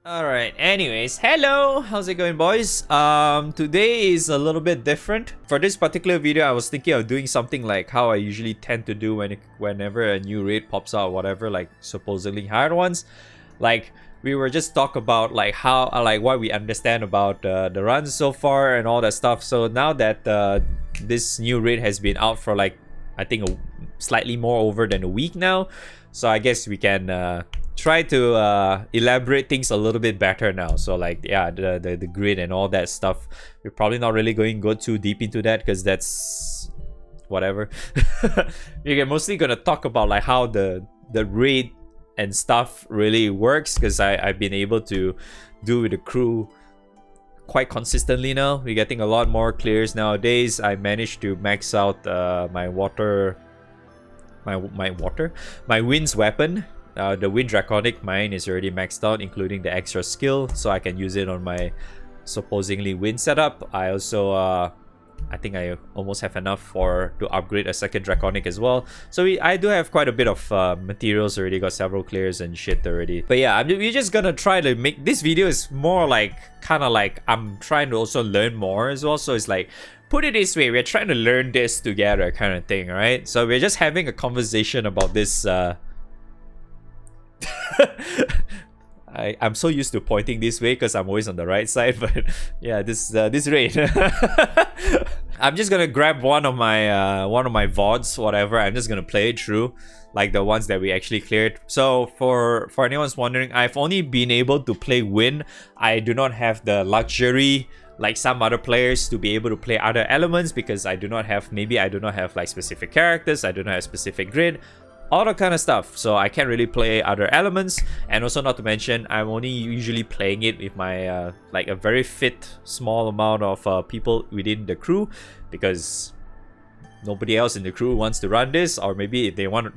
Alright, anyways, hello! How's it going, boys? Today is a little bit different. For this particular video, I was thinking of doing something like how I usually tend to do whenever a new raid pops out, whatever, like supposedly hired ones. Like, we were just talk about like how, what we understand about the runs so far and all that stuff. So now that this new raid has been out for like, I think slightly more over than a week now. So I guess we can try to elaborate things a little bit better now. So like, yeah, the grid and all that stuff, we're probably not really going to go too deep into that because that's whatever. We're mostly gonna talk about like how the raid and stuff really works, because I've been able to do with the crew quite consistently now. We're getting a lot more clears nowadays. I managed to max out my wind's weapon. The wind draconic mine is already maxed out, including the extra skill, so I can use it on my supposedly wind setup. I also I think I almost have enough to upgrade a second draconic as well. So I do have quite a bit of materials already, got several clears and shit already. But yeah, we're just gonna try to make this video is more like kind of like I'm trying to also learn more as well. So it's like, put it this way, we're trying to learn this together kind of thing, right? So we're just having a conversation about this I'm so used to pointing this way because I'm always on the right side, but yeah, this raid. I'm just gonna grab one of my VODs, whatever. I'm just gonna play it through, like the ones that we actually cleared. So for anyone's wondering, I've only been able to play wind. I do not have the luxury like some other players to be able to play other elements, because I do not have like specific characters, I do not have specific grid, all that kind of stuff. So I can't really play other elements. And also, not to mention, I'm only usually playing it with my like a very fit small amount of people within the crew, because nobody else in the crew wants to run this, or maybe if they want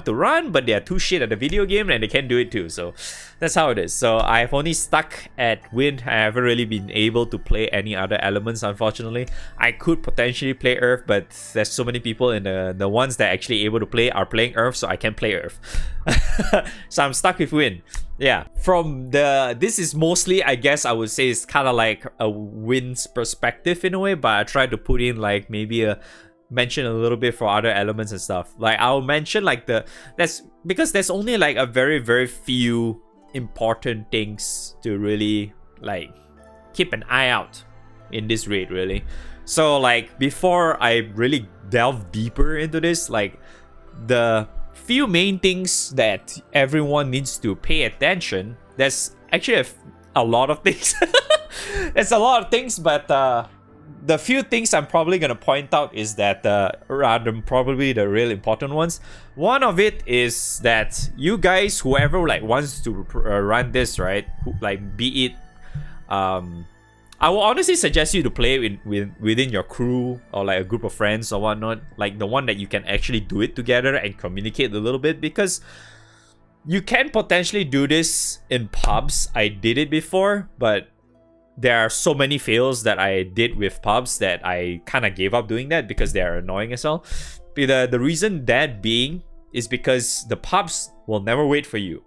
to run but they are too shit at the video game and they can't do it too. So that's how it is. So I've only stuck at wind. I haven't really been able to play any other elements, unfortunately. I could potentially play earth, but there's so many people, and the ones that are actually able to play are playing earth, so I can't play earth. So I'm stuck with wind. Yeah, this is mostly, I guess I would say, it's kind of like a wind's perspective in a way, but I tried to put in like maybe mention a little bit for other elements and stuff. Like I'll mention like that's because there's only like a very, very few important things to really like keep an eye out in this raid, really. So like before I really delve deeper into this, like the few main things that everyone needs to pay attention, there's actually a lot of things. There's a lot of things, but the few things I'm probably gonna point out is that probably the real important ones. One of it is that you guys, whoever like wants to run this, right? Like be it, I will honestly suggest you to play within your crew or like a group of friends or whatnot. Like the one that you can actually do it together and communicate a little bit, because you can potentially do this in pubs. I did it before, but there are so many fails that I did with pubs that I kind of gave up doing that because they are annoying as well. The reason that being is because the pubs will never wait for you.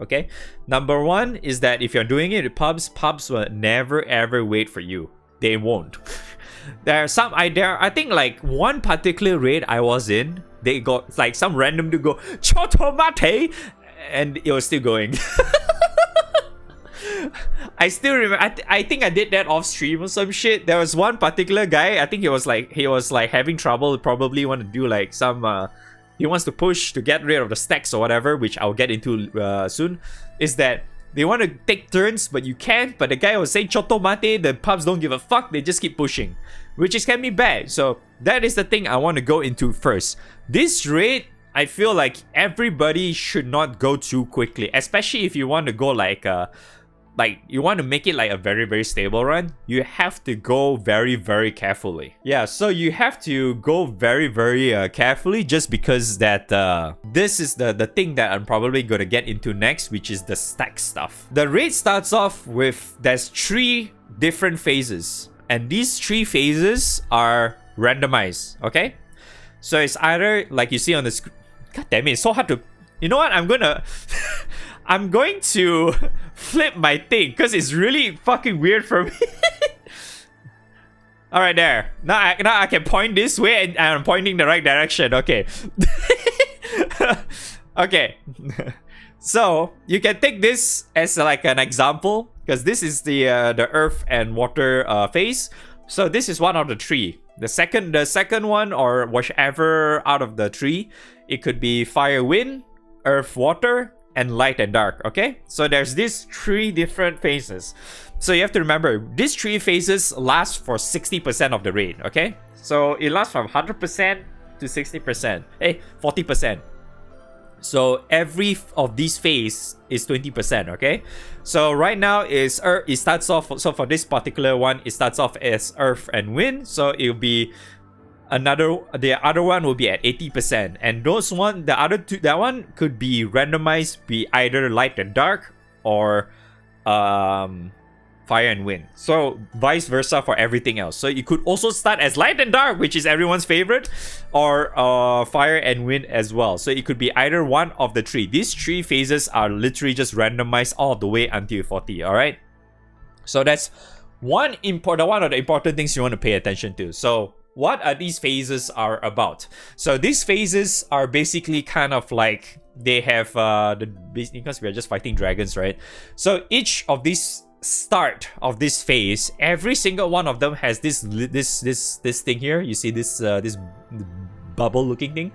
Okay? Number one is that if you're doing it with pubs will never ever wait for you. They won't. I think like one particular raid I was in, they got like some random to go Chotomate, and it was still going. I still remember. I think I did that off stream or some shit. There was one particular guy. I think he was like having trouble. Probably want to do like some. He wants to push to get rid of the stacks or whatever, which I'll get into soon. Is that they want to take turns, but you can't. But the guy was saying Choto Mate. The pubs don't give a fuck. They just keep pushing, which can be bad. So that is the thing I want to go into first. This raid, I feel like everybody should not go too quickly, especially if you want to go like you want to make it like a very, very stable run. You have to go very, very carefully. Yeah, so you have to go very, very carefully, just because that this is the thing that I'm probably going to get into next, which is the stack stuff. The raid starts off with, there's 3 different phases, and these 3 phases are randomized, okay? So it's either like you see on the screen. God damn it, it's so hard to... You know what? I'm gonna I'm going to flip my thing because it's really fucking weird for me. All right, there. Now I can point this way and I'm pointing the right direction. Okay. Okay. So you can take this as like an example because this is the earth and water phase. So this is one of the three. The second one, or whichever out of the three, it could be fire, wind, earth, water, and light and dark. Okay, so there's these three different phases. So you have to remember these three phases last for 60% of the raid. Okay, so it lasts from 100% to 60%. Hey, 40%. So every of these phase is 20%, okay? So right now is Earth, it starts off, so for this particular one, it starts off as Earth and Wind. So it'll be the other one will be at 80%. And the other two, that one could be randomized, be either light and dark or fire and wind. So vice versa for everything else. So you could also start as light and dark, which is everyone's favorite, or fire and wind as well. So it could be either one of the three. These three phases are literally just randomized all the way until 40. All right. So that's one of the important things you want to pay attention to. So what are these phases are about? So these phases are basically kind of like they have because we are just fighting dragons, right? So each of these start of this phase, every single one of them has this thing here. You see this this bubble looking thing.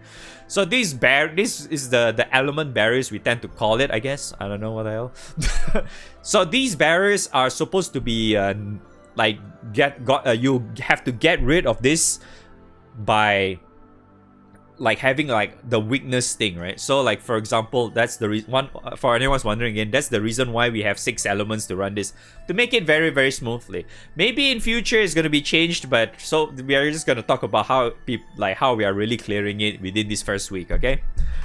So this is the element barriers, we tend to call it, I guess. I don't know what the hell. So these barriers are supposed to be like you have to get rid of this by like having like the weakness thing, right? So like for example, that's the reason for anyone's wondering again, that's the reason why we have 6 elements to run this, to make it very, very smoothly. Maybe in future it's going to be changed, but so we are just going to talk about how we are really clearing it within this first week, okay?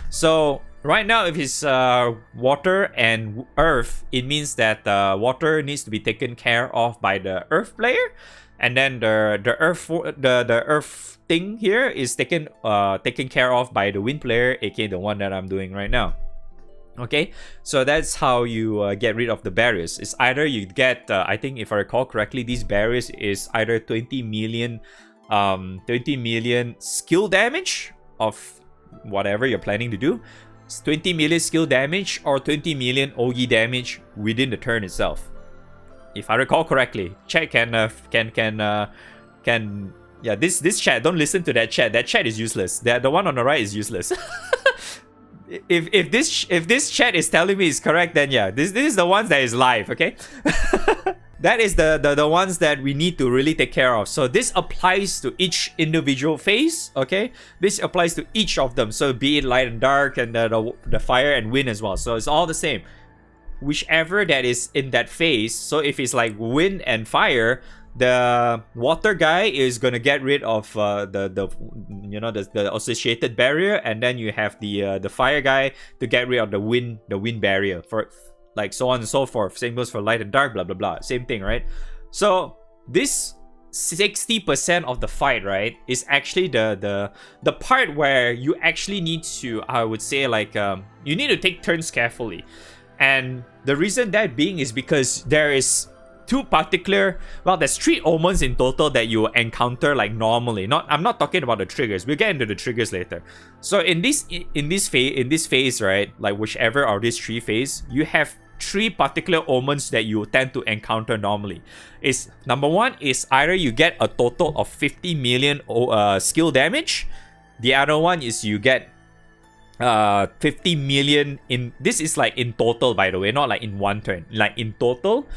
So right now, if it's water and earth, it means that water needs to be taken care of by the earth player, and then the earth thing here is taken care of by the wind player, aka the one that I'm doing right now. Okay, so that's how you get rid of the barriers. It's either you get I think if I recall correctly, these barriers is either 20 million skill damage of whatever you're planning to do. It's 20 million skill damage or 20 million OG damage within the turn itself. If I recall correctly, chat can yeah, this chat, don't listen to that chat. That chat is useless. The one on the right is useless. if this chat is telling me it's correct, then yeah, this is the ones that is live, okay? That is the ones that we need to really take care of. So this applies to each individual phase, okay? This applies to each of them. So be it light and dark and the fire and wind as well. So it's all the same. Whichever that is in that phase. So if it's like wind and fire, the water guy is gonna get rid of the associated barrier, and then you have the fire guy to get rid of the wind barrier, for like so on and so forth. Same goes for light and dark, blah blah blah. Same thing, right? So this 60% of the fight, right, is actually the part where you actually need to, I would say, like you need to take turns carefully. And the reason that being is because there is there's 3 omens in total that you encounter like normally. I'm not talking about the triggers. We'll get into the triggers later. So in this phase, right, like whichever of these 3 phase, you have 3 particular omens that you tend to encounter normally. Is number 1 is either you get a total of 50 million skill damage. The other one is you get 50 million in, this is like in total, by the way, not like in one turn, like in total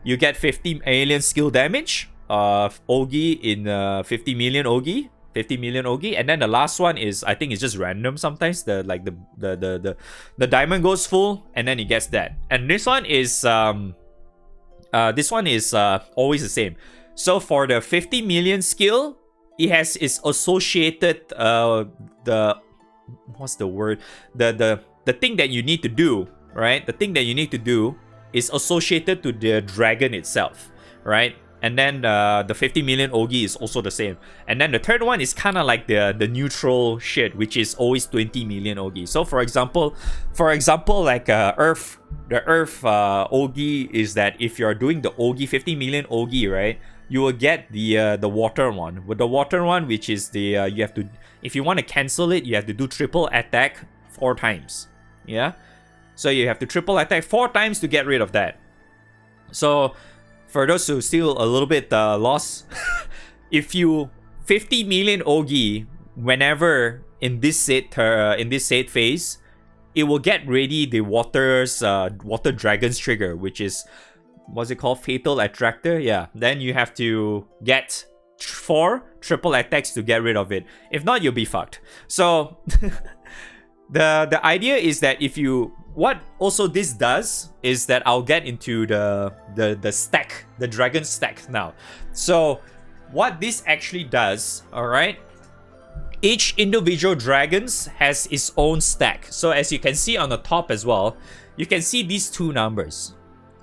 you get 50 million skill damage, Ogi in 50 million Ogi, and then the last one is, I think it's just random sometimes, the diamond goes full and then it gets that. And this one is always the same. So for the 50 million skill, it has its associated what's the word? The thing that you need to do, right? The thing that you need to do is associated to the dragon itself, right? And then the 50 million Ogi is also the same. And then the third one is kind of like the neutral shit, which is always 20 million Ogi. So for example, like Earth, the Earth Ogi is that if you're doing the Ogi 50 million Ogi, right, you will get the water one. With the water one, which is the you have to, if you want to cancel it, you have to do triple attack 4 times. Yeah, so you have to triple attack 4 times to get rid of that. So for those who still a little bit lost, if you 50 million Ogi whenever in this set phase, it will get ready the water dragon's trigger, which is, what's it called, fatal attractor. Yeah, then you have to get 4 triple attacks to get rid of it. If not, you'll be fucked. So the idea is that if you, what also this does is that I'll get into the stack, the dragon stack now. So what this actually does, all right, each individual dragons has its own stack. So as you can see on the top as well, you can see these 2 numbers.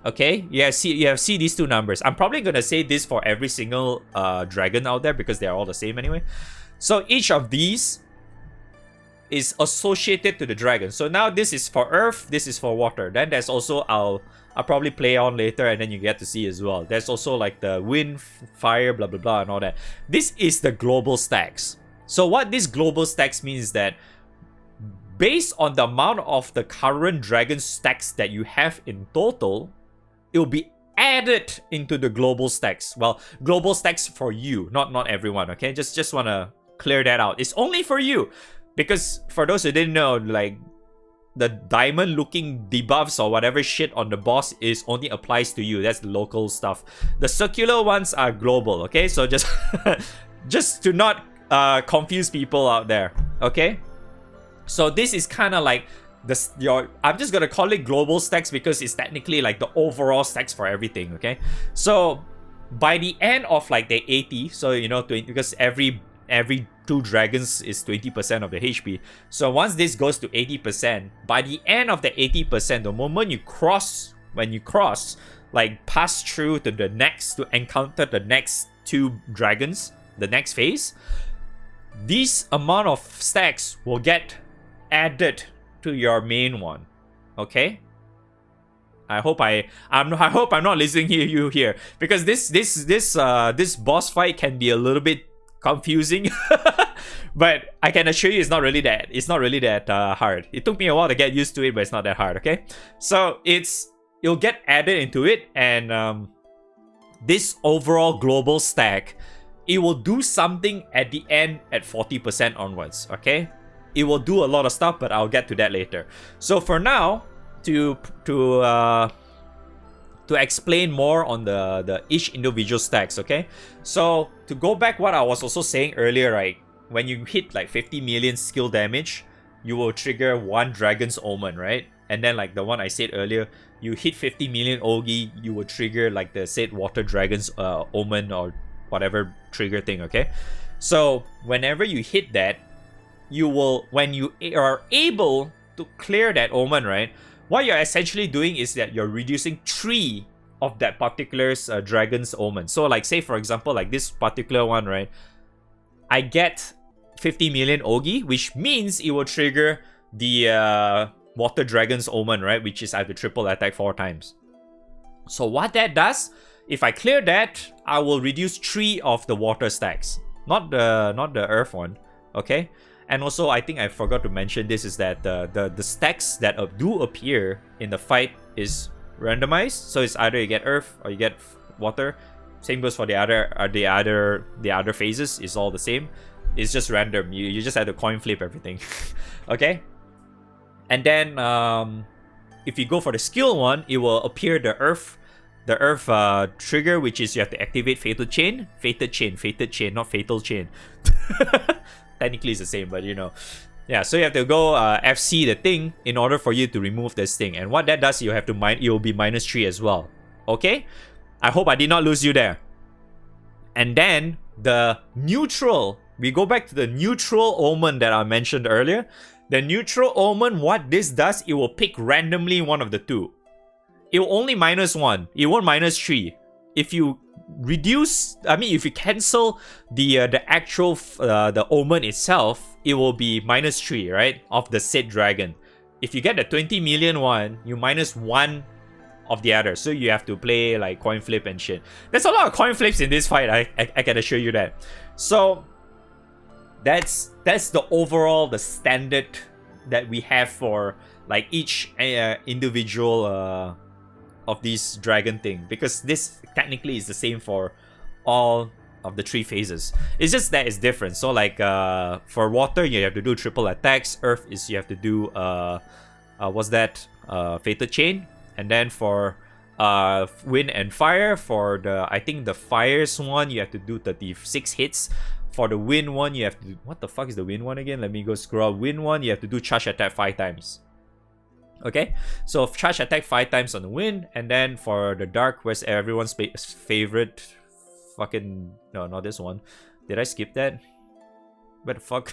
Okay, you have see these 2 numbers. I'm probably gonna say this for every single dragon out there because they're all the same anyway. So each of these is associated to the dragon. So now this is for earth, this is for water. Then there's also, I'll probably play on later and then you get to see as well. There's also like the wind, fire, blah blah blah and all that. This is the global stacks. So what this global stacks means is that based on the amount of the current dragon stacks that you have in total, it will be added into the global stacks. Well, global stacks for you, not everyone, okay? Just want to clear that out. It's only for you. Because for those who didn't know, like the diamond looking debuffs or whatever shit on the boss is only applies to you. That's the local stuff. The circular ones are global, okay? So just just to not confuse people out there, okay? So this is kind of like I'm just gonna call it global stacks because it's technically like the overall stacks for everything, okay? So by the end of like the 80, so you know, 20, because every 2 dragons is 20% of the HP. So once this goes to 80%, by the end of the 80%, the moment when you cross, like pass through to the next, to encounter the next 2 dragons, the next phase, this amount of stacks will get added to your main one. Okay? I hope I'm not listening to you here, because this boss fight can be a little bit confusing. But I can assure you it's not really that hard. It took me a while to get used to it, but it's not that hard, okay? So it'll get added into it, and this overall global stack, it will do something at the end at 40% onwards, okay? It will do a lot of stuff, but I'll get to that later. So for now, to explain more on the each individual stacks, okay? So to go back what I was also saying earlier, right? When you hit like 50 million skill damage, you will trigger 1 Dragon's Omen, right? And then like the one I said earlier, you hit 50 million Ogi, you will trigger like the said Water Dragon's Omen or whatever trigger thing, okay? So whenever you hit that, you will, when you are able to clear that Omen, right? What you're essentially doing is that you're reducing 3 of that particular Dragon's Omen. So like say for example, like this particular one, right? I get 50 million Ogi, which means it will trigger the Water Dragon's Omen, right? Which is I have to triple attack 4 times. So what that does, if I clear that, I will reduce 3 of the water stacks, not the earth one, okay? And also, I think I forgot to mention this, is that the stacks that do appear in the fight is randomized. So it's either you get earth or you get water. Same goes for the other phases. It's all the same. It's just random. You just have to coin flip everything. Okay? And then if you go for the skill one, it will appear the earth trigger, which is you have to activate fated chain, not fatal chain. Technically it's the same, but you know. Yeah, so you have to go FC the thing in order for you to remove this thing. And what that does, you have to it will be -3 as well. Okay? I hope I did not lose you there. And then the neutral, we go back to the neutral omen that I mentioned earlier. The neutral omen, what this does, it will pick randomly one of the 2. It will only -1. It won't -3. If you reduce, I mean, if you cancel the actual the omen itself, it will be -3, right, of the said dragon. If you get the 20 million one, you -1 of the other, so you have to play like coin flip and shit. There's a lot of coin flips in this fight, I can assure you that. So that's the overall, the standard that we have for like each individual of these dragon thing, because this technically is the same for all of the 3 phases. It's just that it's different. So like for water, you have to do triple attacks. Earth is you have to do what's that, fatal chain. And then for wind and fire, for the, I think the fire's one, you have to do 36 hits. For the wind one, you have to do, what the fuck is the wind one again? Let me go scroll. Wind one, you have to do charge attack 5 times. Okay, so charge attack 5 times on the wind. And then for the dark, where's everyone's favorite fucking, no, not this one. Did I skip that? Where the fuck?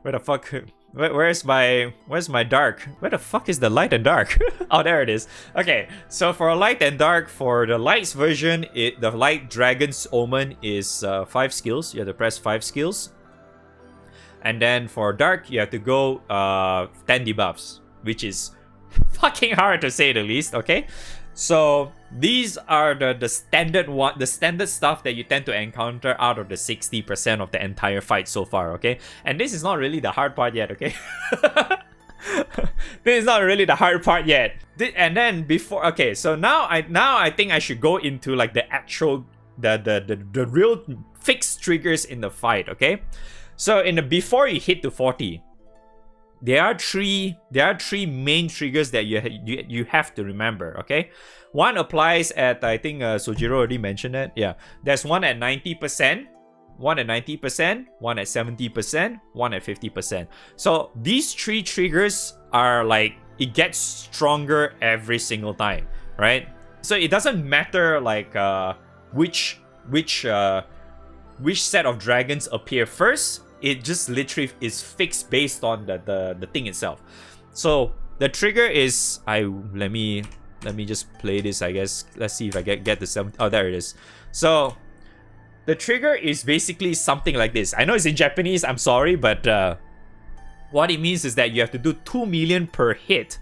Where the fuck? Where's my dark? Where the fuck is the light and dark? Oh, there it is. Okay, so for light and dark, for the lights version, the light dragon's omen is 5 skills. You have to press 5 skills. And then for dark, you have to go 10 debuffs, which is fucking hard to say the least. Okay, so these are the standard one, the standard stuff that you tend to encounter out of the 60% of the entire fight so far. Okay, and this is not really the hard part yet. Okay, this is not really the hard part yet. And then before, okay, so now I think I should go into like the actual the real fixed triggers in the fight. Okay, so before you hit to 40. There are three main triggers that you have to remember, okay? One applies at, I think Sojiro already mentioned that. Yeah. There's one at 90%, one at 90%, one at 70%, one at 50%. So these 3 triggers are like, it gets stronger every single time, right? So it doesn't matter like which set of dragons appear first. It just literally is fixed based on the thing itself. So the trigger is, let me just play this, I guess. Let's see if I get the 7. Oh, there it is. So the trigger is basically something like this. I know it's in Japanese, I'm sorry, but what it means is that you have to do 2 million per hit,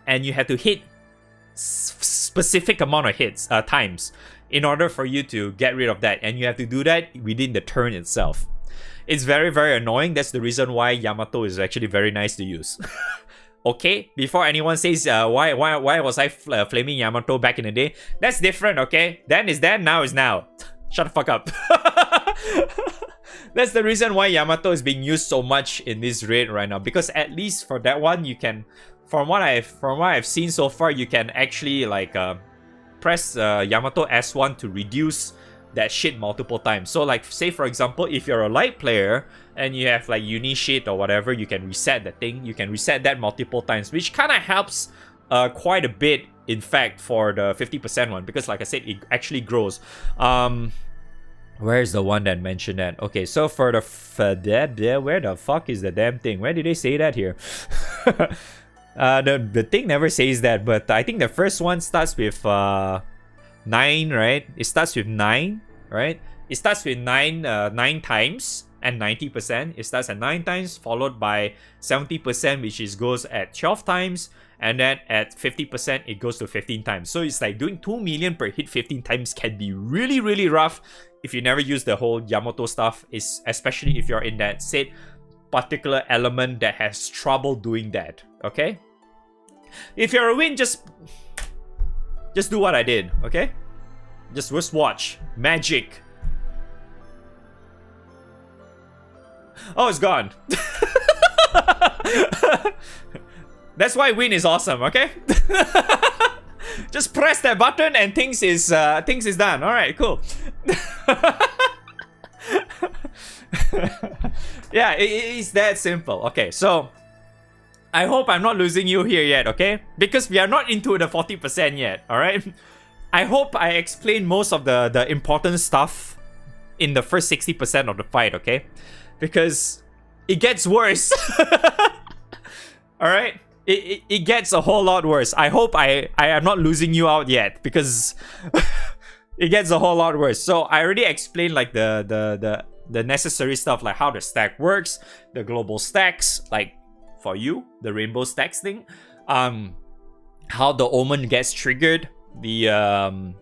and you have to hit specific amount of hits times in order for you to get rid of that, and you have to do that within the turn itself. It's very, very annoying. That's the reason why Yamato is actually very nice to use. Okay, before anyone says why was I flaming Yamato back in the day, that's different. Okay, then is then, now is now. Shut the fuck up. That's the reason why Yamato is being used so much in this raid right now, because at least for that one you can, from what I've seen so far, you can actually like press Yamato S1 to reduce that shit multiple times. So like, say for example, if you're a light player and you have like uni shit or whatever, you can reset the thing. You can reset that multiple times, which kind of helps quite a bit, in fact, for the 50% one, because like I said, it actually grows. Where's the one that mentioned that? Okay, so for the where the fuck is the damn thing? Where did they say that here? The thing never says that, but I think the first one starts with 9, right? It starts with 9, right? It starts with 9 times and 90%. It starts at 9 times, followed by 70%, which goes at 12 times, and then at 50%, it goes to 15 times. So it's like doing 2 million per hit 15 times can be really, really rough if you never use the whole Yamato stuff, especially if you're in that said particular element that has trouble doing that. Okay, if you're a win, just do what I did. Okay, just watch magic. Oh, it's gone. That's why win is awesome. Okay. Just press that button and things is done. All right, cool. Yeah, it's that simple. Okay, so I hope I'm not losing you here yet, okay? Because we are not into the 40% yet, alright? I hope I explained most of the important stuff in the first 60% of the fight, okay? Because it gets worse. Alright? it gets a whole lot worse. I hope I am not losing you out yet, because it gets a whole lot worse. So I already explained like the necessary stuff, like how the stack works, the global stacks, like for you, the rainbow stacks thing, how the omen gets triggered, the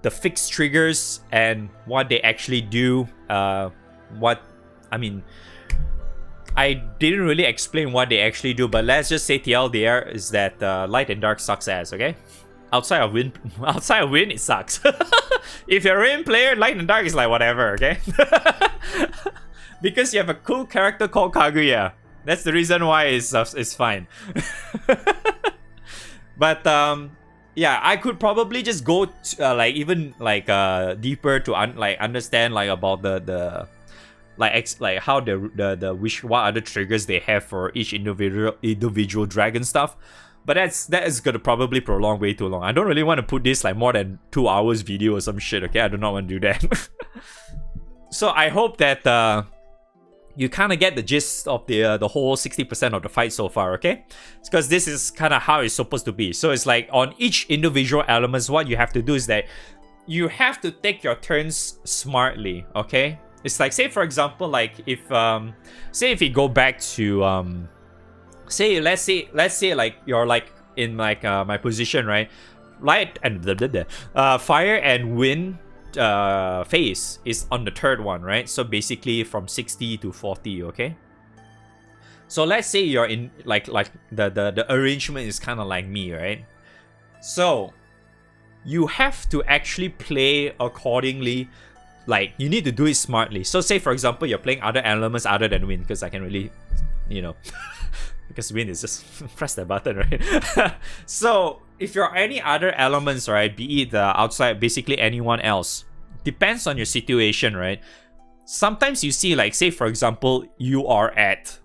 fixed triggers and what they actually do. I didn't really explain what they actually do, but let's just say TLDR is that light and dark sucks ass, okay? Outside of win, it sucks. If you're a rain player, light and dark is like whatever, okay? Because you have a cool character called Kaguya. That's the reason why it's fine. But yeah, I could probably just go deeper to understand like about the how the what other triggers they have for each individual dragon stuff. But that is gonna probably prolong way too long. I don't really want to put this like more than 2 hours video or some shit, okay? I do not want to do that. So I hope that you kind of get the gist of the whole 60% of the fight so far, okay? Because this is kind of how it's supposed to be. So it's like on each individual elements, what you have to do is that you have to take your turns smartly, okay? It's like, say for example, like if you go back to let's say like you're like in like my position, right? Light and fire and wind phase is on the third one, right? So basically from 60 to 40, okay? So let's say you're in like the arrangement is kind of like me, right? So you have to actually play accordingly. Like, you need to do it smartly. So say for example you're playing other elements other than wind, because I can really, because wind is just press that button, right? So if you're any other elements, right, be it outside, basically anyone else, depends on your situation, right? Sometimes you see, like, say for example you are at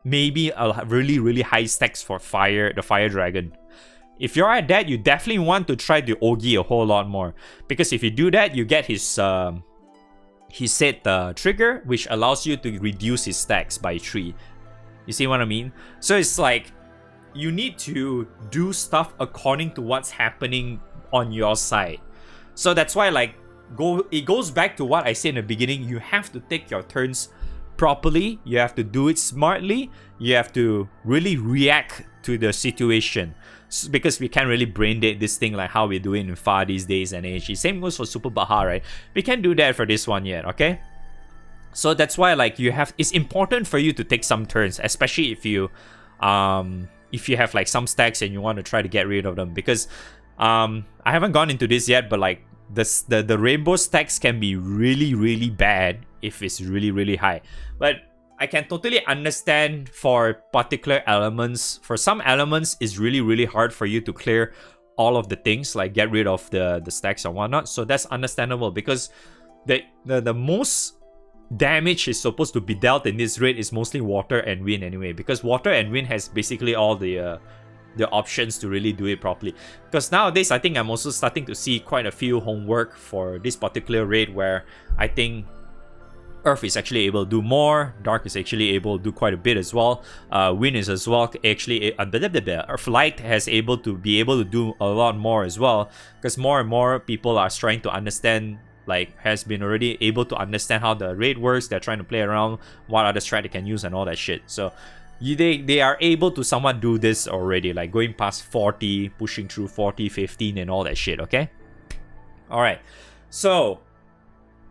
maybe a really, really high stacks for fire, the fire dragon. If you're at that, you definitely want to try the Ogi a whole lot more, because if you do that, you get his set trigger, which allows you to reduce his stacks by 3. You see what I mean? So it's like you need to do stuff according to what's happening on your side. So that's why it goes back to what I said in the beginning. You have to take your turns properly. You have to do it smartly. You have to really react to the situation, because we can't really brain date this thing like how we do it in FAR these days and AHG. Same goes for Super Baha, right? We can't do that for this one yet, okay? So that's why it's important for you to take some turns, especially if you have like some stacks and you want to try to get rid of them, because I haven't gone into this yet, but like the rainbow stacks can be really, really bad if it's really, really high. But I can totally understand for particular elements. For some elements, it's really, really hard for you to clear all of the things, like get rid of the stacks and whatnot. So that's understandable, because the most damage is supposed to be dealt in this raid is mostly water and wind anyway, because water and wind has basically all the options to really do it properly. Because nowadays, I think I'm also starting to see quite a few homework for this particular raid, where I think Earth is actually able to do more, Dark is actually able to do quite a bit as well, Wind is as well actually, Earth Light has be able to do a lot more as well, because more and more people are trying to understand, like has been already able to understand how the raid works. They're trying to play around what other strat they can use and all that shit. So they are able to somewhat do this already, like going past 40, pushing through 40, 15 and all that shit, okay? Alright, so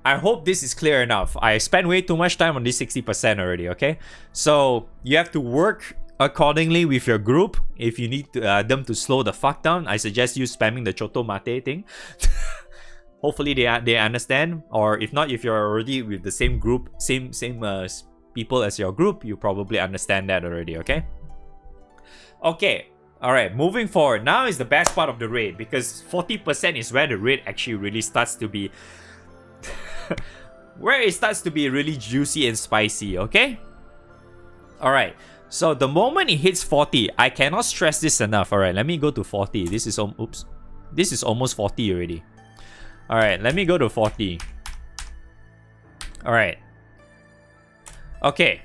I hope this is clear enough. I spent way too much time on this 60% already, okay? So you have to work accordingly with your group. If you need them to slow the fuck down, I suggest you spamming the Choto Mate thing. Hopefully they understand. Or if not, if you're already with the same group, same people as your group, you probably understand that already, okay? Okay, alright, moving forward. Now is the best part of the raid, because 40% is where the raid actually really starts to be where it starts to be really juicy and spicy, okay? Alright, so the moment it hits 40, I cannot stress this enough. Alright, let me go to 40. This is almost 40 already. Alright, let me go to 40. Alright. Okay.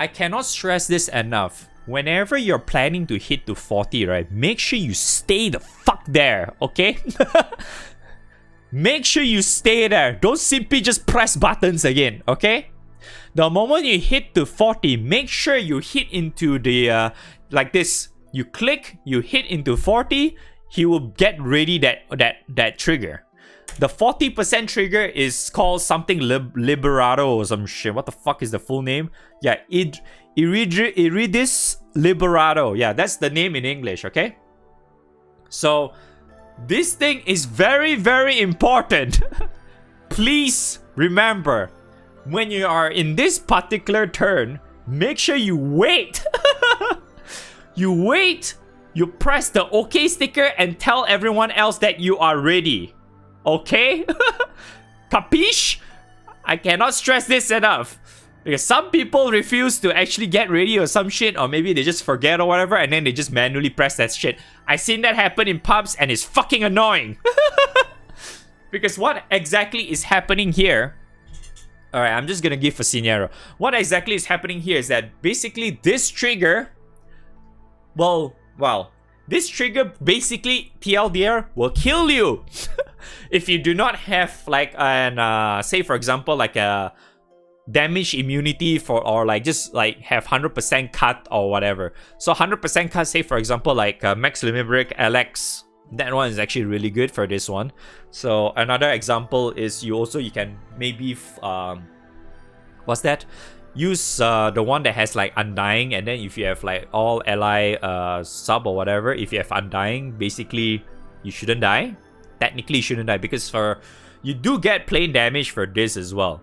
I cannot stress this enough. Whenever you're planning to hit to 40, right, make sure you stay the fuck there, okay? Make sure you stay there. Don't simply just press buttons again, okay? The moment you hit to 40, make sure you hit into the, like this. You click, you hit into 40, he will get ready that trigger. The 40% trigger is called something Liberato or some shit. What the fuck is the full name? Yeah, Iridis Liberato. Yeah, that's the name in English, okay? So, this thing is very, very important. Please remember, when you are in this particular turn, make sure you wait. You wait, you press the OK sticker and tell everyone else that you are ready. Okay? Capiche? I cannot stress this enough. Because some people refuse to actually get ready or some shit, or maybe they just forget or whatever, and then they just manually press that shit. I've seen that happen in pubs and it's fucking annoying. Because what exactly is happening here... Alright, I'm just gonna give a scenario. What exactly is happening here is that basically this trigger... Well, this trigger basically, TLDR, will kill you. If you do not have like an, say for example, like a damage immunity for, or like just like have 100% cut or whatever. So 100% cut, say for example, like Max Limerick LX. That one is actually really good for this one. So another example is you can maybe, what's that? Use the one that has like Undying, and then if you have like all ally sub or whatever, if you have Undying, basically you shouldn't die. Technically you shouldn't die because you do get plain damage for this as well.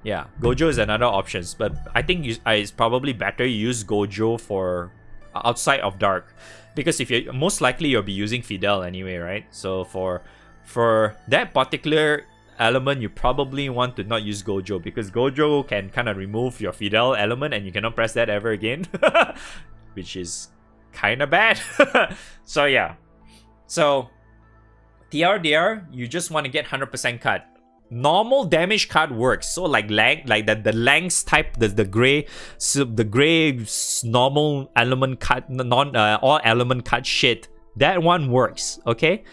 Yeah, Gojo is another option, but I think it's probably better you use Gojo for outside of Dark, because if you most likely you'll be using Fidel anyway, right? So for that particular element, you probably want to not use Gojo, because Gojo can kind of remove your Fidel element and you cannot press that ever again. Which is kind of bad. So yeah. So TRDR, you just want to get 100% cut. Normal damage cut works. So like the Langs type, the gray normal element cut, all element cut shit. That one works, okay?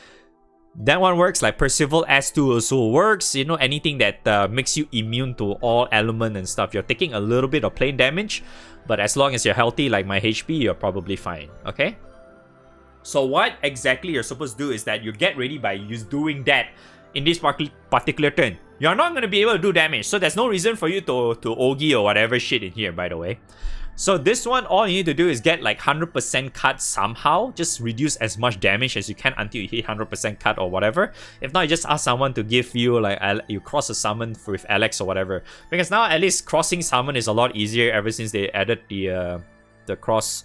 That one works. Like Percival S2 also works. You know, anything that makes you immune to all element and stuff. You're taking a little bit of plain damage, but as long as you're healthy, like my HP, you're probably fine. Okay. So what exactly you're supposed to do is that you get ready by doing that in this particular turn. You're not gonna be able to do damage, so there's no reason for you to Ogi or whatever shit in here. By the way. So this one, all you need to do is get like 100% cut somehow. Just reduce as much damage as you can until you hit 100% cut or whatever. If not, you just ask someone to give you like you cross a summon with Alex or whatever. Because now at least crossing summon is a lot easier ever since they added the cross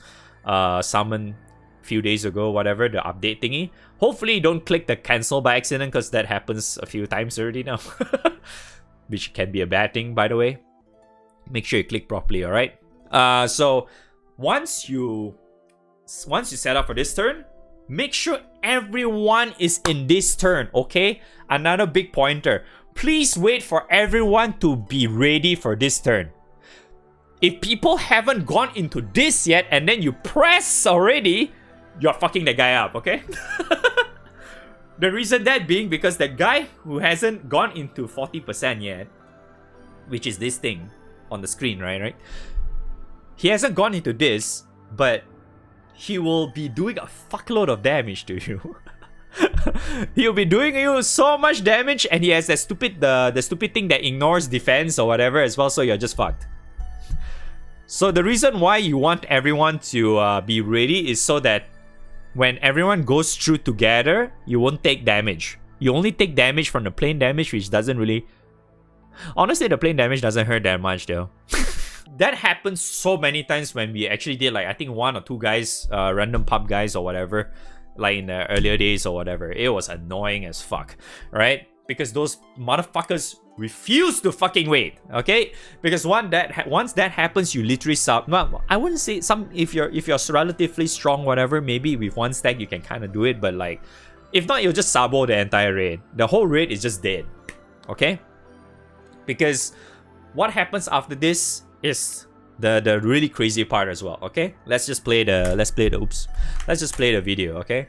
summon a few days ago, whatever, the update thingy. Hopefully you don't click the cancel by accident, because that happens a few times already now. Which can be a bad thing, by the way. Make sure you click properly, alright? So once you set up for this turn, make sure everyone is in this turn, okay? Another big pointer. Please wait for everyone to be ready for this turn. If people haven't gone into this yet and then you press already, you're fucking the guy up, okay? The reason that being because the guy who hasn't gone into 40% yet, which is this thing on the screen, right? He hasn't gone into this, but he will be doing a fuckload of damage to you. He'll be doing you so much damage, and he has that stupid the stupid thing that ignores defense or whatever as well, so you're just fucked. So the reason why you want everyone to be ready is so that when everyone goes through together, you won't take damage. You only take damage from the plain damage, which doesn't really... Honestly, the plain damage doesn't hurt that much though. That happens so many times when we actually did like I think 1 or 2 guys, random pub guys or whatever, like in the earlier days or whatever. It was annoying as fuck, right? Because those motherfuckers refuse to fucking wait, okay? Because once that happens, you literally sub. Well, I wouldn't say if you're relatively strong, whatever, maybe with 1 stack you can kind of do it, but like if not, you'll just sabo the entire raid. The whole raid is just dead, okay? Because what happens after this is the really crazy part as well. Okay, let's just play the let's just play the video. Okay,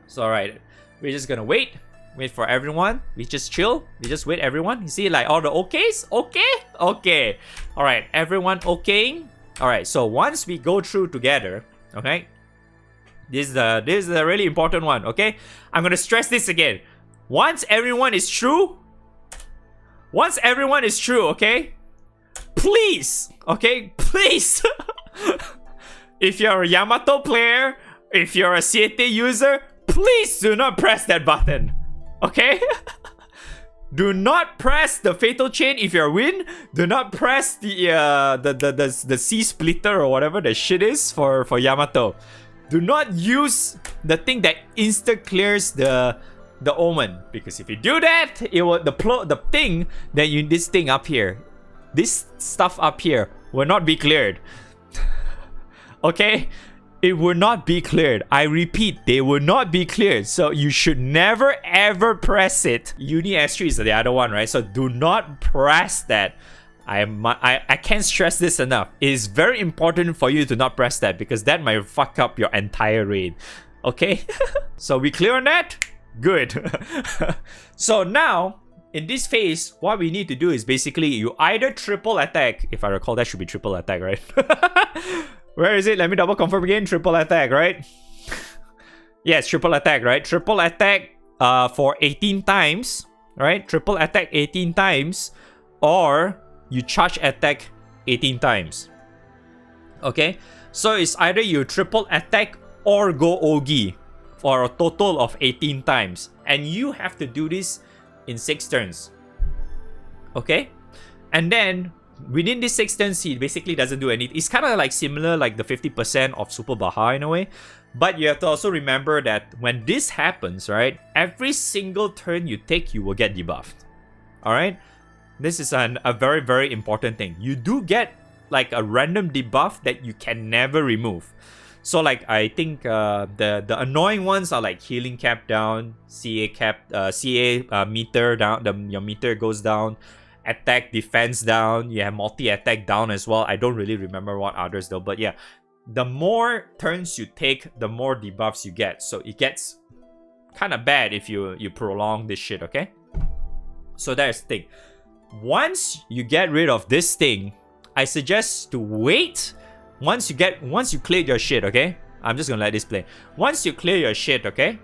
so alright, we're just gonna wait for everyone. We just chill, we just wait everyone. You see like all the okays. Okay, alright, everyone okaying. Alright, so once we go through together, okay, this is the really important one. Okay, I'm gonna stress this again. Once everyone is through, okay, please, okay, please, if you're a Yamato player, if you're a Siete user, please do not press that button, okay? Do not press the fatal chain if you're win. Do not press the C splitter or whatever the shit is for Yamato. Do not use the thing that insta clears the omen, because if you do that, it will the thing that this thing up here, this stuff up here will not be cleared. Okay, it will not be cleared. I repeat, they will not be cleared. So you should never ever press it. Uni S3 is the other one, right? So do not press that. I can't stress this enough. It is very important for you to not press that, because that might fuck up your entire raid. Okay, so we clear on that? Good. So now in this phase, what we need to do is basically you either triple attack. If I recall, that should be triple attack, right? Where is it? Let me double confirm again. Triple attack, right? Yes, triple attack, right? Triple attack for 18 times, right? Triple attack 18 times, or you charge attack 18 times. Okay, so it's either you triple attack or go Ogi for a total of 18 times, and you have to do this in 6 turns. Okay, and then within these 6 turns, he basically doesn't do anything. It's kind of like similar like the 50% of Super Baha in a way, but you have to also remember that when this happens, right, every single turn you take, you will get debuffed. All right, this is a very, very important thing. You do get like a random debuff that you can never remove. So like I think the annoying ones are like healing cap down, CA meter down, your meter goes down, attack defense down, you have multi attack down as well. I don't really remember what others though, but yeah, the more turns you take, the more debuffs you get. So it gets kind of bad if you prolong this shit. Okay, so that's the thing. Once you get rid of this thing, I suggest to wait. Once you clear your shit, okay? I'm just gonna let this play. Once you clear your shit, okay?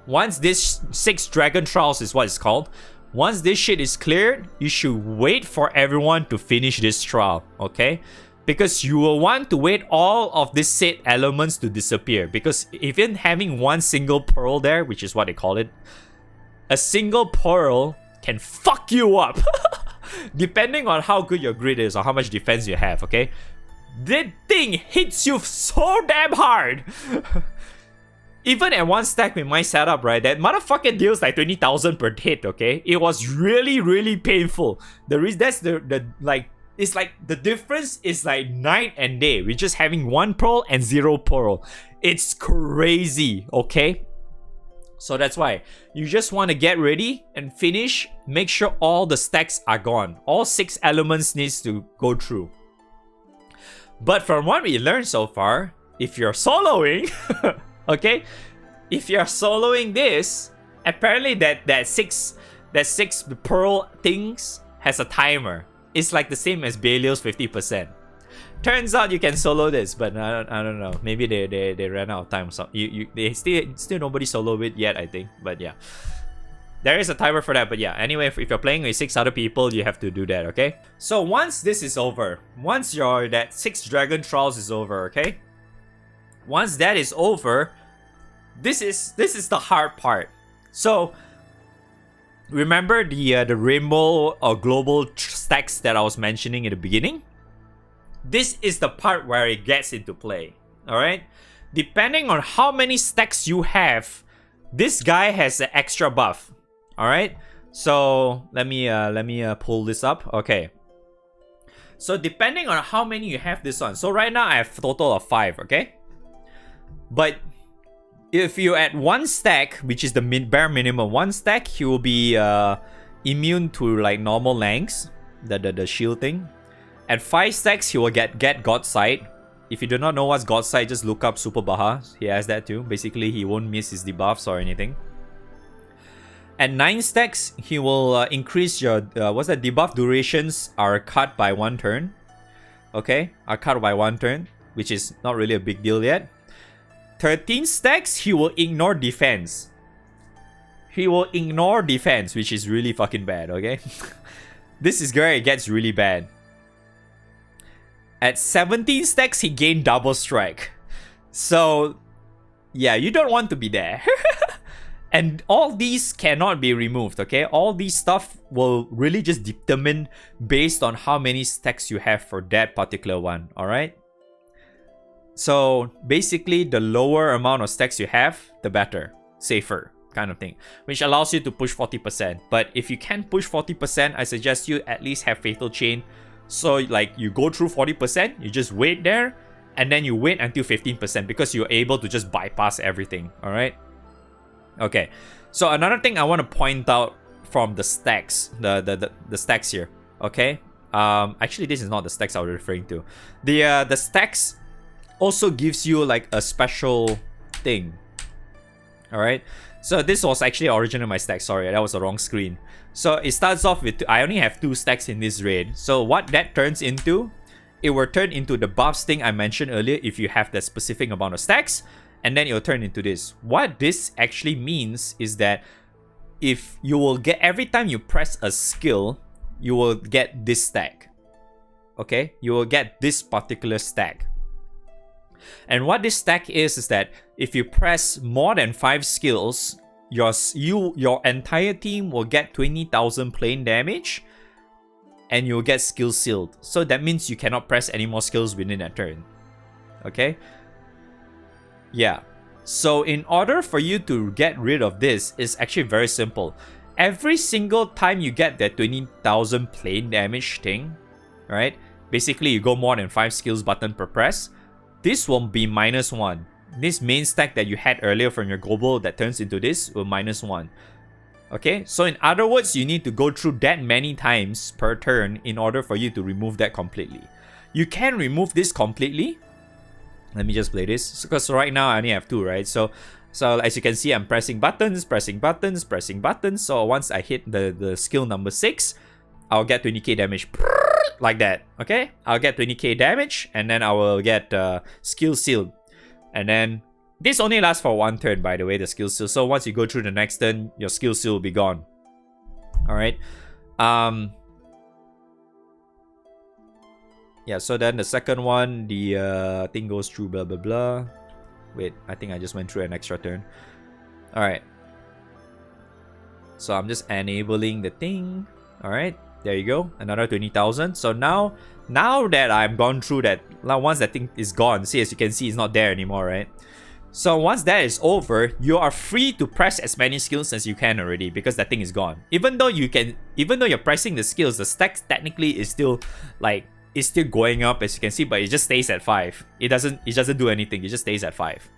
Once this 6 Dragon Trials is what it's called. Once this shit is cleared, you should wait for everyone to finish this trial, okay? Because you will want to wait all of these set elements to disappear. Because even having one single pearl there, which is what they call it, a single pearl can fuck you up. Depending on how good your grid is or how much defense you have, okay? That thing hits you so damn hard. Even at 1 stack with my setup, right, that motherfucker deals like 20,000 per hit, okay? It was really, really painful. That's the like, it's like the difference is like night and day. We're just having 1 pearl and 0 pearl. It's crazy, okay? So that's why you just want to get ready and finish. Make sure all the stacks are gone. All 6 elements needs to go through. But from what we learned so far, if you're soloing, okay, if you're soloing this, apparently that six pearl things has a timer. It's like the same as Belial's 50%. Turns out you can solo this, but I don't know. Maybe they ran out of time. So they still nobody solo it yet, I think. But yeah, there is a timer for that. But yeah, anyway, if you're playing with 6 other people, you have to do that, okay? So once this is over, once that 6 Dragon Trials is over, okay? Once that is over, this is the hard part. So remember the rainbow or global stacks that I was mentioning in the beginning? This is the part where it gets into play, all right? Depending on how many stacks you have, this guy has an extra buff, all right? So let me pull this up. Okay. So depending on how many you have this on. So right now I have a total of 5, okay? But if you add 1 stack, which is the bare minimum 1 stack, he will be immune to like normal lengths, the shield thing. At 5 stacks, he will get God Sight. If you do not know what's God Sight, just look up Super Baha. He has that too. Basically, he won't miss his debuffs or anything. At 9 stacks, he will increase your what's that? Debuff durations are cut by 1 turn. Okay, are cut by 1 turn, which is not really a big deal yet. 13 stacks, he will ignore defense. He will ignore defense, which is really fucking bad. Okay, this is where it gets really bad. At 17 stacks, he gained double strike. So, yeah, you don't want to be there. And all these cannot be removed, okay? All these stuff will really just determine based on how many stacks you have for that particular one, alright? So, basically, the lower amount of stacks you have, the better. Safer, kind of thing. Which allows you to push 40%. But if you can't push 40%, I suggest you at least have Fatal Chain. So, like, you go through 40%, you just wait there, and then you wait until 15% because you're able to just bypass everything, alright? Okay, so another thing I want to point out from the stacks, the stacks here, okay? Actually, this is not the stacks I was referring to. The stacks also gives you, like, a special thing, alright? So this was actually originally my stack, sorry, that was the wrong screen. So it starts off with, I only have 2 stacks in this raid. So what that turns into, it will turn into the buffs thing I mentioned earlier if you have that specific amount of stacks. And then it will turn into this. What this actually means is that if you will get, every time you press a skill, you will get this stack. Okay? You will get this particular stack. And what this stack is that if you press more than 5 skills, your entire team will get 20,000 plain damage and you'll get skill sealed. So that means you cannot press any more skills within that turn. Okay? Yeah. So in order for you to get rid of this, it's actually very simple. Every single time you get that 20,000 plain damage thing, right? Basically, you go more than 5 skills button per press. This will be -1. This main stack that you had earlier from your global that turns into this will -1. Okay, so in other words, you need to go through that many times per turn in order for you to remove that completely. You can remove this completely. Let me just play this, because right now I only have 2, right? So as you can see, I'm pressing buttons. So once I hit the skill number 6, I'll get 20k damage. Like that, okay? I'll get 20k damage, and then I will get skill sealed. And then this only lasts for 1 turn, by the way, the skill seal. So once you go through the next turn, your skill seal will be gone. Alright. Yeah, so then the second one, the thing goes through blah blah blah. Wait, I think I just went through an extra turn. Alright. So I'm just enabling the thing. Alright, there you go. Another 20,000. So now that I've gone through that, now once that thing is gone, see, as you can see, it's not there anymore, right? So once that is over, you are free to press as many skills as you can already because that thing is gone. Even though you're pressing the skills, the stack technically is still like, it's still going up, as you can see, but it just stays at 5. It doesn't do anything. It just stays at 5.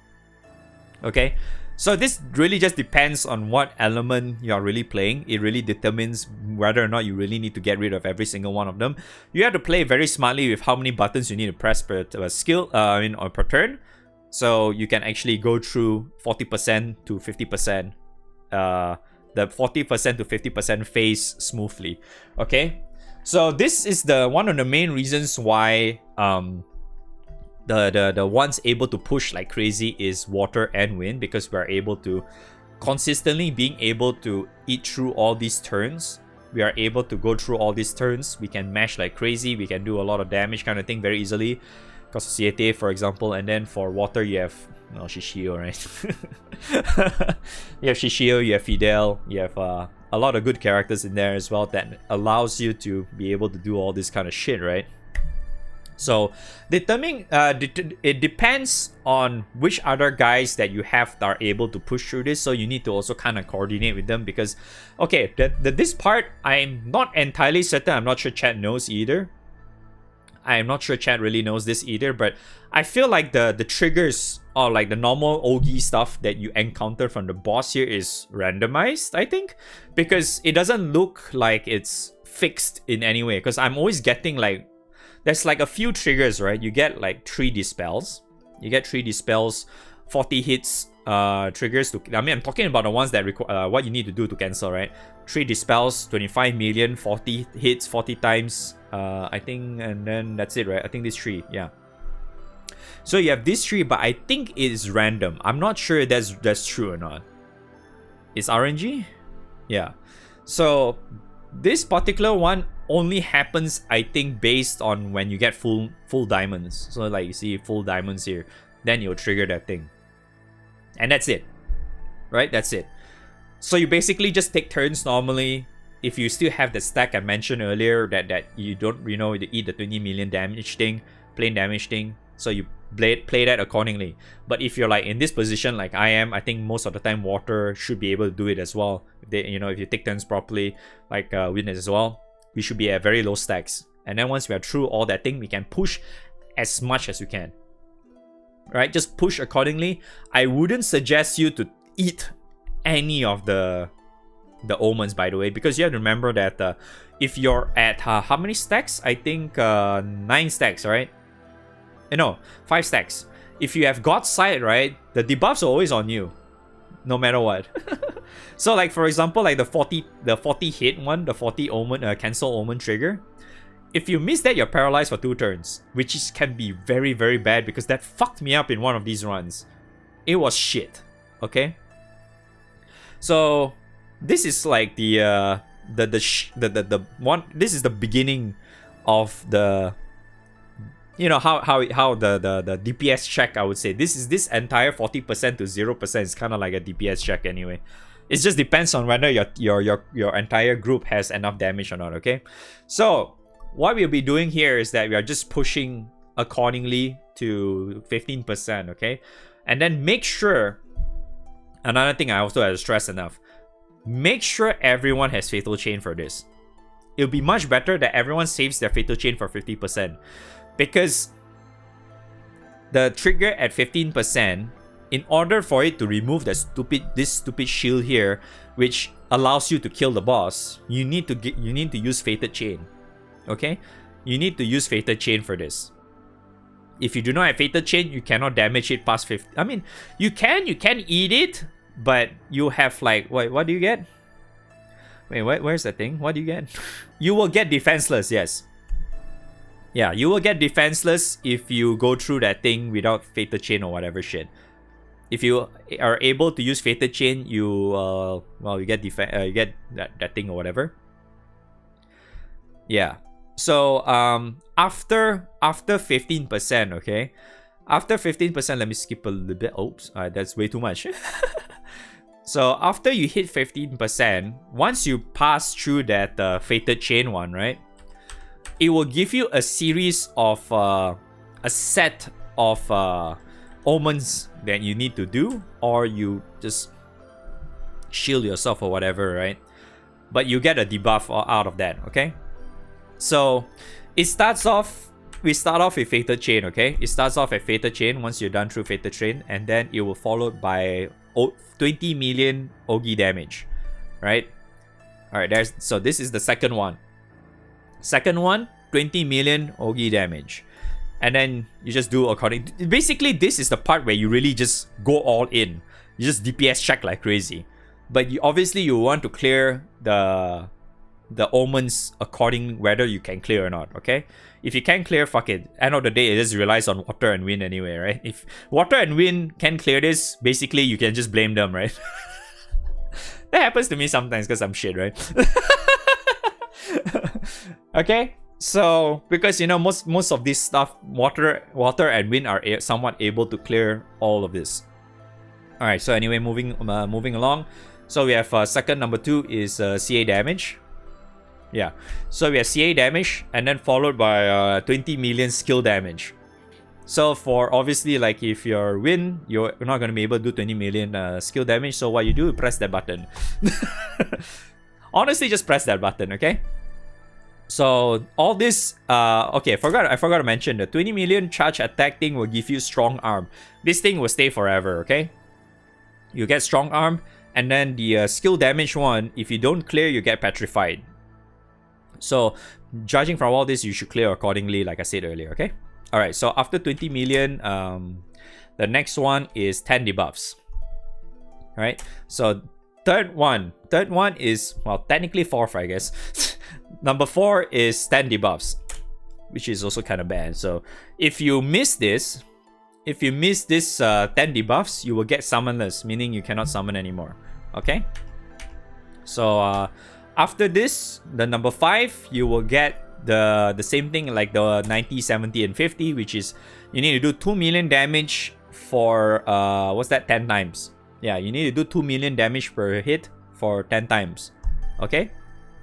Okay, so this really just depends on what element you're really playing. It really determines whether or not you really need to get rid of every single one of them. You have to play very smartly with how many buttons you need to press per skill, or per turn, so you can actually go through 40% to 50%, the 40% to 50% phase smoothly. Okay. So this is one of the main reasons why the ones able to push like crazy is water and wind, because we're able to consistently being able to eat through all these turns. We are able to go through all these turns. We can mash like crazy. We can do a lot of damage kind of thing very easily. Because of Siete, for example, and then for water you have Shishio, right? You have Shishio, you have Fidel, you have a lot of good characters in there as well that allows you to be able to do all this kind of shit, right? So it depends on which other guys that you have that are able to push through this. So you need to also kind of coordinate with them, because okay, this part I'm not entirely certain. I'm not sure Chad knows either. I'm not sure Chad really knows this either, but I feel like the triggers or like the normal Ogi stuff that you encounter from the boss here is randomized, I think, because it doesn't look like it's fixed in any way, because I'm always getting like there's like a few triggers, right? You get like 3 dispels. You get 3 dispels, 40 hits triggers to, I mean, I'm talking about the ones that require what you need to do to cancel, right? 3 dispels, 25 million, 40 hits, 40 times, I think, and then that's it, right? I think these 3, yeah. So you have these 3, but I think it is random. I'm not sure that's true or not. It's RNG? Yeah. So this particular one only happens, I think, based on when you get full diamonds. So like you see full diamonds here, then you'll trigger that thing. And that's it. Right? That's it. So you basically just take turns normally. If you still have the stack I mentioned earlier, that you don't, you know, you eat the 20 million damage thing, plain damage thing. So you play that accordingly. But if you're like in this position like I am, I think most of the time water should be able to do it as well. If they, you know, if you take turns properly, like witness as well, we should be at very low stacks. And then once we are through all that thing, we can push as much as we can. Right? Just push accordingly. I wouldn't suggest you to eat any of the omens, by the way, because you have to remember that if you're at how many stacks? I think 9 stacks, right? No, 5 stacks. If you have God's Sight, right, the debuffs are always on you, no matter what. So like for example, like the 40 hit one, the 40 omen cancel omen trigger. If you miss that, you're paralyzed for 2 turns, which can be very, very bad because that fucked me up in one of these runs. It was shit. Okay. So this is like the one. This is the beginning of the, you know, how the DPS check, I would say. This entire 40% to 0% is kind of like a DPS check anyway. It just depends on whether your entire group has enough damage or not. Okay. So what we'll be doing here is that we are just pushing accordingly to 15%, okay? And then make sure, another thing I also have to stress enough, make sure everyone has Fatal Chain for this. It'll be much better that everyone saves their Fatal Chain for 50%, because the trigger at 15%, in order for it to remove this stupid shield here, which allows you to kill the boss, you need to use Fated Chain. Okay, you need to use Fated Chain for this. If you do not have Fated Chain, you cannot damage it past 50. I mean, you can eat it, but you have like, what do you get? Wait, where's the thing? What do you get? You will get defenseless, yes. Yeah, you will get defenseless if you go through that thing without Fated Chain or whatever shit. If you are able to use Fated Chain, you you get you get that thing or whatever. Yeah. So after 15%, okay? After 15%, let me skip a little bit. Oops, that's way too much. So after you hit 15%, once you pass through that Fated Chain one, right? It will give you a series of a set of omens that you need to do, or you just shield yourself or whatever, right? But you get a debuff out of that, okay? So it starts off, we start off with Fated Chain, okay? It starts off at Fated Chain once you're done through Fated Chain, and then it will follow by 20 million Ogi damage, right? Alright, so this is the second one. Second one, 20 million Ogi damage. And then you just do according. Basically, this is the part where you really just go all in. You just DPS check like crazy. But obviously you want to clear the omens according whether you can clear or not, okay? If you can clear, fuck it. End of the day, it just relies on water and wind anyway, right? If water and wind can clear this, basically you can just blame them, right? That happens to me sometimes because I'm shit, right? Okay? So, because you know, most of this stuff, water and wind are somewhat able to clear all of this. Alright, so anyway, moving along. So we have second, number 2 is CA damage. Yeah, so we have CA damage and then followed by 20 million skill damage. So for obviously, like if you're wind, you're not going to be able to do 20 million skill damage. So what you do, press that button. Honestly, just press that button, okay? So all this, okay, I forgot to mention the 20 million charge attack thing will give you strong arm. This thing will stay forever, okay? You get strong arm, and then the skill damage one, if you don't clear, you get petrified. So judging from all this, you should clear accordingly, like I said earlier, okay? Alright, so after 20 million, the next one is 10 debuffs. Alright, so third one is, well, technically fourth, I guess. Number 4 is 10 debuffs, which is also kind of bad. So if you miss this, 10 debuffs, you will get summonless, meaning you cannot summon anymore. Okay? So after this, the number 5, you will get the same thing like the 90, 70, and 50, which is you need to do 2 million damage for 10 times. Yeah, you need to do 2 million damage per hit for 10 times. Okay?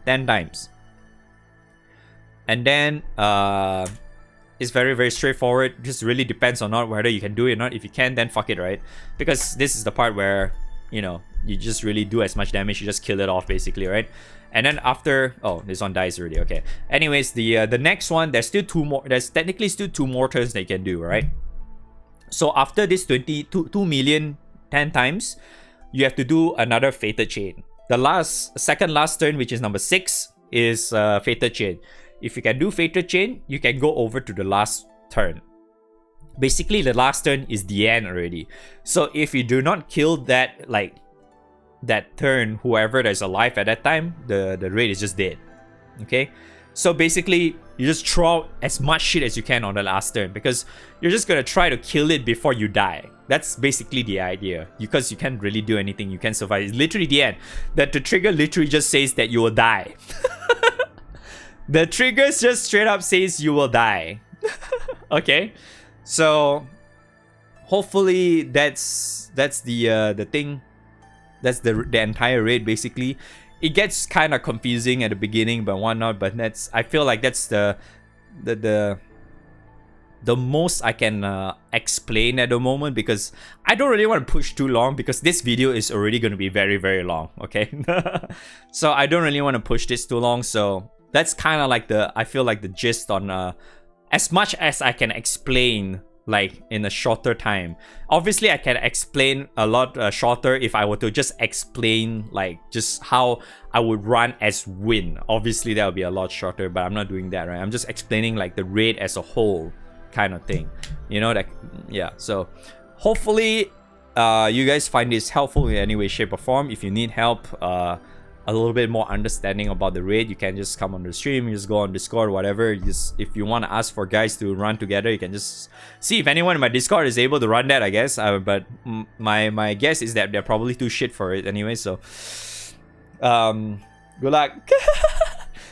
10 times. And then it's very, very straightforward. Just really depends on not whether you can do it or not. If you can, then fuck it, right? Because this is the part where, you know, you just really do as much damage, you just kill it off basically, right? And then after, oh, this one dies already, okay. Anyways, the next one, there's technically still 2 more turns that you can do, right? So after this 2 million 10 times, you have to do another Fated Chain. The second last turn, which is number 6, is Fated Chain. If you can do Fated Chain, you can go over to the last turn. Basically, the last turn is the end already. So if you do not kill that turn, whoever that's alive at that time, the raid is just dead. Okay? So basically, you just throw out as much shit as you can on the last turn, because you're just gonna try to kill it before you die. That's basically the idea, because you can't really do anything, you can't survive. It's literally the end. That the trigger literally just says that you will die. The triggers just straight up says you will die. Okay? So hopefully that's the thing. That's the entire raid basically. It gets kind of confusing at the beginning, but whatnot. But I feel like that's the most I can explain at the moment, because I don't really want to push too long, because this video is already going to be very, very long. Okay, so I don't really want to push this too long. So that's kind of like I feel like the gist on as much as I can explain, like in a shorter time. Obviously I can explain a lot shorter if I were to just explain like just how I would run as Win. Obviously that would be a lot shorter, but I'm not doing that, right? I'm just explaining like the raid as a whole kind of thing, you know, that, yeah. So hopefully you guys find this helpful in any way, shape, or form. If you need help, a little bit more understanding about the raid, you can just come on the stream, you just go on Discord, whatever. If you want to ask for guys to run together, you can just see if anyone in my Discord is able to run that, I guess. But my guess is that they're probably too shit for it anyway, so good luck.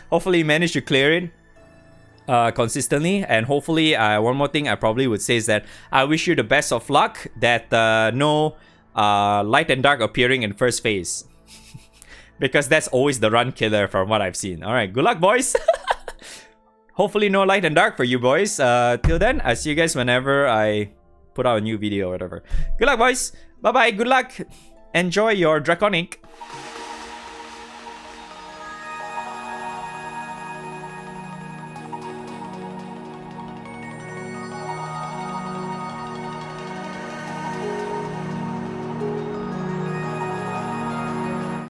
Hopefully you manage to clear it consistently, and hopefully one more thing I probably would say is that I wish you the best of luck, that no light and dark appearing in first phase. Because that's always the run killer from what I've seen. Alright, good luck, boys. Hopefully no light and dark for you boys. Till then, I'll see you guys whenever I put out a new video or whatever. Good luck, boys. Bye-bye. Good luck. Enjoy your Draconic.